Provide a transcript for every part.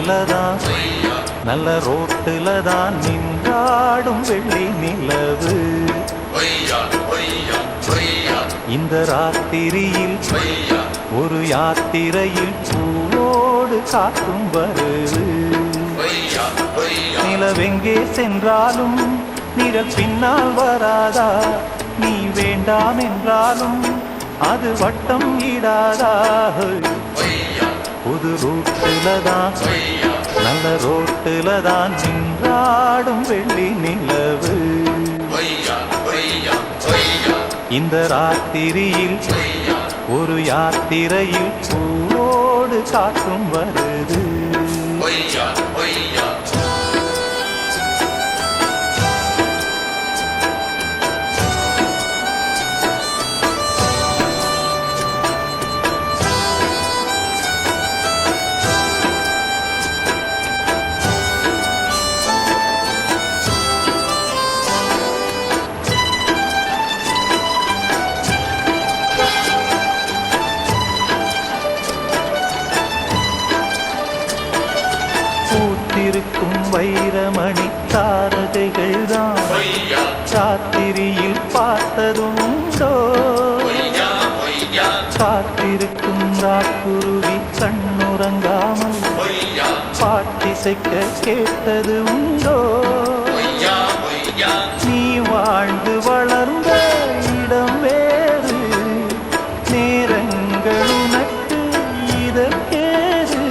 ரோட்டுலதான் நல்ல ரோட்டுலதான் நின்றாடும் வெள்ளி நிலவு. இந்த ராத்திரியில் ஒரு யாத்திரையில் பூவோடு காக்கும் வருது. நிலவெங்கே சென்றாலும் நிழல் பின்னால் வராதா? நீ வேண்டாம் என்றாலும் அது வட்டம் இடாதா? புது ரோட்டுலதான் நல்ல ரோட்டுலதான் நின்றாடும் வெள்ளி நிலவு. இந்த ராத்திரியில் ஒரு யாத்திரையில் பூவோடு காக்கும் வருது. பூத்திருக்கும் வைரமணி தாரகைகள் தான் ராத்திரியில் பார்த்ததும் உண்டோ? காத்திருக்கும் ராக்குருவி கண்ணுறங்காமல் பாட்டிசைக்க கேட்டது உண்டோ? நீ வாழ்ந்து வளர்ந்த இடம் வேறு, நேரங்கள் உனக்கு இதற்கேது.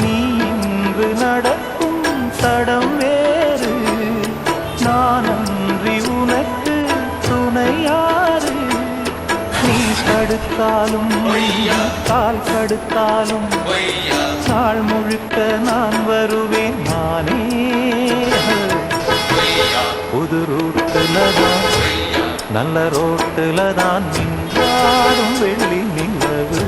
நீ இன்று நடக்கும் தடம் வேறு, நான் அன்றி உனக்கு துணையாறு. நீ தடுத்தாலும் கால் கடுத்தாலும் நாள் முழுக்க நான் வருவேன் நானே. புது ரோட்டுலதான் நல்ல ரோட்டுலதான் நின்றாடும் வெள்ளி நிலவு.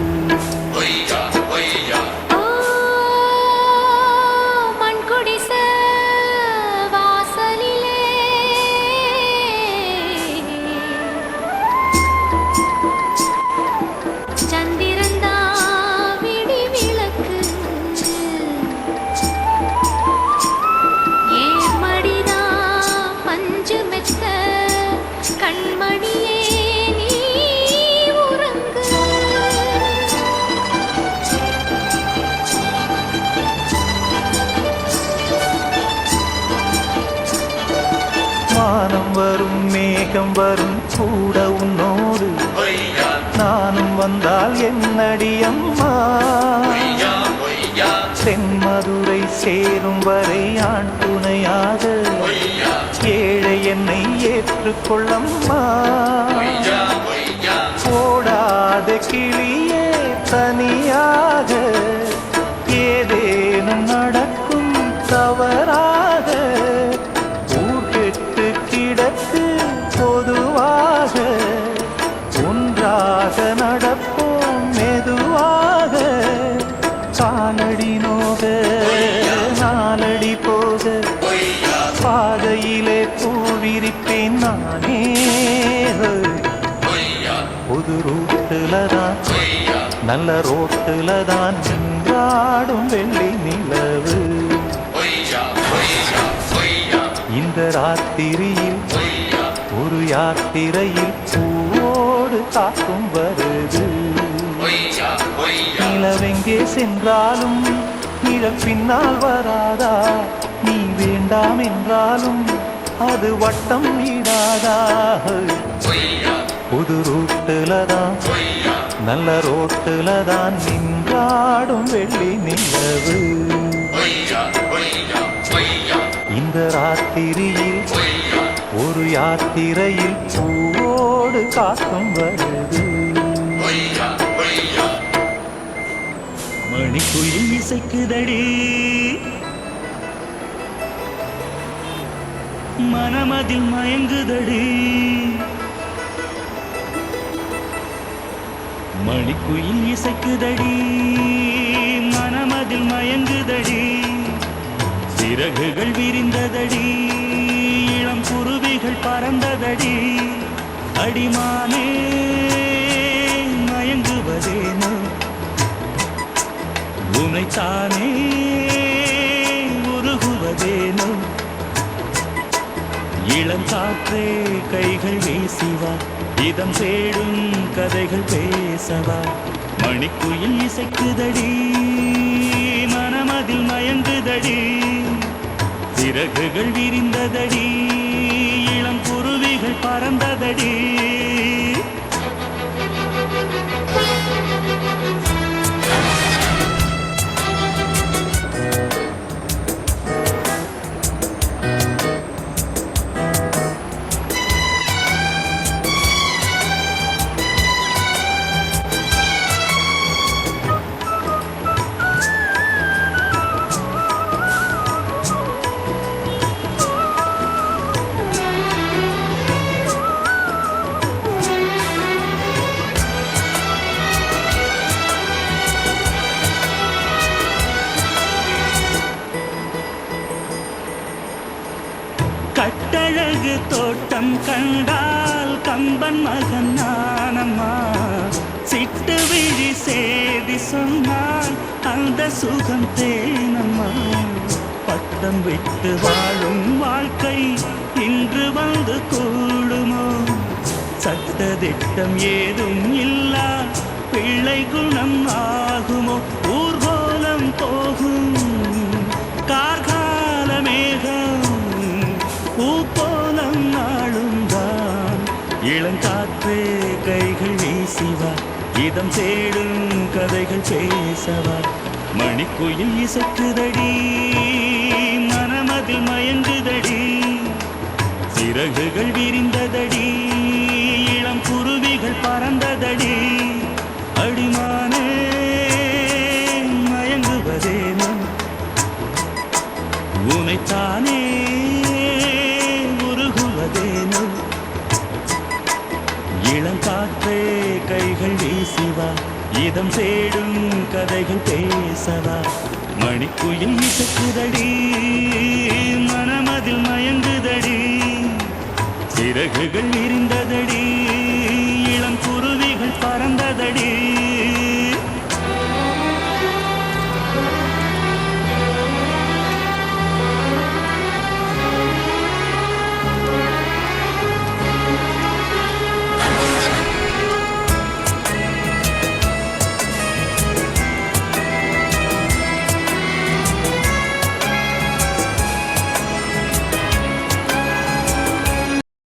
வானம் வரும் மேகம் வரும் கூட உன்னோடு, நானும் வந்தால் என்னடி அம்மா? தென்மதுரை சேரும் வரை ஆண் துணையாக ஏழை என்னை ஏற்றுக்கொள்ளம்மா. போடாத கிளியே தனியாக ஏதேனும் நடக்கும் தவறாக. கிடக்கு பொதுவாக ஒன்றாக நடப்போம் மெதுவாக. காலடி நோக நாலடி போக பாதையிலே பூவிரிப்பேன் நானே. புது ரோட்டுலதான் நல்ல ரோட்டுலதான் நின்றாடும் வெள்ளி நிலவு. இந்த ராத்திரியில் ஒரு யாத்திரையில் பூவோடு காக்கும் வருது. நிலவெங்கே சென்றாலும் நிழல் பின்னால் வராதா? நீ வேண்டாம் என்றாலும் அது வட்டம் இடாதா? புது ரோட்டுலதான் நல்ல ரோட்டுலதான் நின்றாடும் வெள்ளி நிலவு. இந்த ராத்திரியில் ஒரு யாத்திரையில் பூவோடு காக்கும் வருது. மணிக்குயில் இசைக்குதடி மனமதில் மயங்குதடி. மணிக்குயில் இசைக்குதடி மனமதில் மயங்குதடி. சிறகுகள் விரிந்ததடி இளம் குருவிகள் பறந்ததடி. அடிமானே மயங்குவதேனோ உனைத்தானே காற்றே கைகள் வீசிவா இதம் தேடும் கதைகள் பேசவா மணிக்குயில் இசைக்குதடி மனமதில் மயங்குதடி சிறகுகள் விரிந்ததடி இளம் குருவிகள் பறந்ததடி கட்டழகு தோட்டம் கண்டால் கம்பன் மகன் நானம்மா சிட்டு விழி சேதி சொன்னால் அந்த சுகம் தேனம்மா பட்டம் விட்டு வாழும் வாழ்க்கை இன்று வந்து கூடுமோ சட்டதிட்டம் ஏதும் இல்லா பிள்ளை குணம் ஆகுமோ ஊர்கோலம் போகும் கார்கால மேகம் பூப்போலம் நாளுந்தான் இளங்காற்றே கைகள் வீசிவா இதம் தேடும் கதைகள் பேசவா மணிக்குயில் இசைக்குதடி மனமதில் மயங்குதடி சிறகுகள் விரிந்ததடி இளம் குருவிகள் பறந்ததடி அடிமானே மயங்குவதேனோ உனைத்தானே உருகுவதேனோ இளங்காற்றே கைகள் வீசிவா இதம் தேடும் கதைகள் பேசவா மணிக்குயில் இசைக்குதடி மனமதில் மயங்குதடி சிறகுகள் விரிந்ததடி இளம் குருவிகள் பறந்ததடி